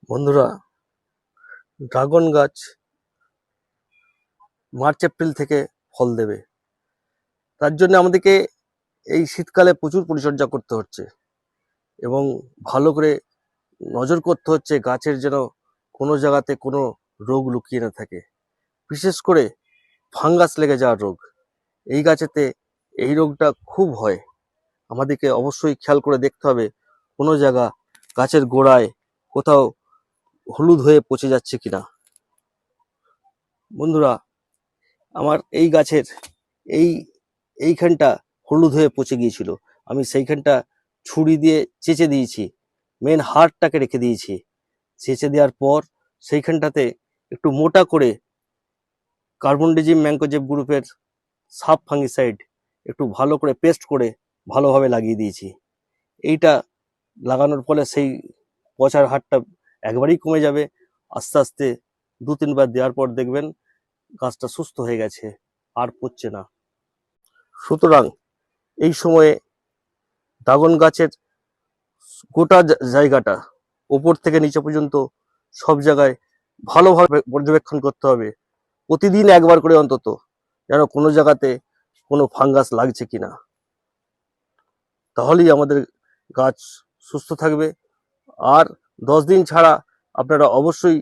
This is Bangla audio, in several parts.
বন্ধুরা, ড্রাগন গাছ মার্চ এপ্রিল থেকে ফল দেবে। তার জন্য আমাদেরকে এই শীতকালে প্রচুর পরিচর্যা করতে হচ্ছে এবং ভালো করে নজর করতে হচ্ছে গাছের যেন কোনো জায়গাতে কোনো রোগ লুকিয়ে না থাকে। বিশেষ করে ফাঙ্গাস লেগে যাওয়ার রোগ, এই গাছেতে এই রোগটা খুব হয়। আমাদেরকে অবশ্যই খেয়াল করে দেখতে হবে কোনো জায়গা গাছের গোড়ায় কোথাও হলুদ হয়ে পচে যাচ্ছে কিনা। বন্ধুরা, আমার এই গাছের এইখানটা হলুদ হয়ে পচে গিয়েছিল। আমি সেইখানটা ছুরি দিয়ে চেঁচে দিয়েছি, মেন হাড়টাকে রেখে দিয়েছি। চেঁচে দেওয়ার পর সেইখানটাতে একটু মোটা করে কার্বনডিজিম ম্যাঙ্কোজেব গ্রুপের সাব ফাঙ্গিসাইড একটু ভালো করে পেস্ট করে ভালোভাবে লাগিয়ে দিয়েছি। এইটা লাগানোর ফলে সেই পচার হাড়টা একবারেই কমে যাবে। আস্তে আস্তে 2-3 বার দেওয়ার পর দেখবেন গাছটা সুস্থ হয়ে গেছে, আর পচছে না। সুতরাং এই সময়ে ড্রাগন গাছের গোটা জায়গাটা উপর থেকে নিচে পর্যন্ত সব জায়গায় ভালোভাবে পর্যবেক্ষণ করতে হবে, প্রতিদিন একবার করে অন্তত, যেন কোনো জায়গাতে কোনো ফাঙ্গাস লাগছে কিনা। তাহলেই আমাদের গাছ সুস্থ থাকবে। আর 10 দিন ছাড়া আপনারা অবশ্যই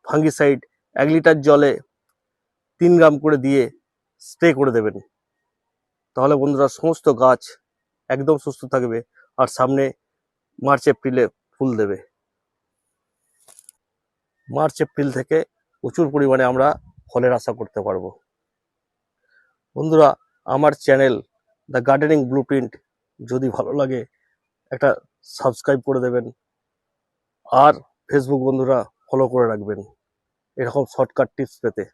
ফাঙ্গিসাইড 1 লিটার জলে 3 গ্রাম করে দিয়ে স্প্রে করে দেবেন। তাহলে বন্ধুরা, সমস্ত গাছ একদম সুস্থ থাকবে আর সামনে মার্চ এপ্রিলে ফুল দেবে। মার্চ এপ্রিল থেকে প্রচুর পরিমাণে আমরা ফলের আশা করতে পারবো। বন্ধুরা, আমার চ্যানেল দ্য গার্ডেনিং ব্লুপ্রিন্ট যদি ভালো লাগে একটা সাবস্ক্রাইব করে দেবেন, আর ফেসবুক বন্ধুরা ফলো করে রাখবেন এরকম শর্টকাট টিপস পেতে।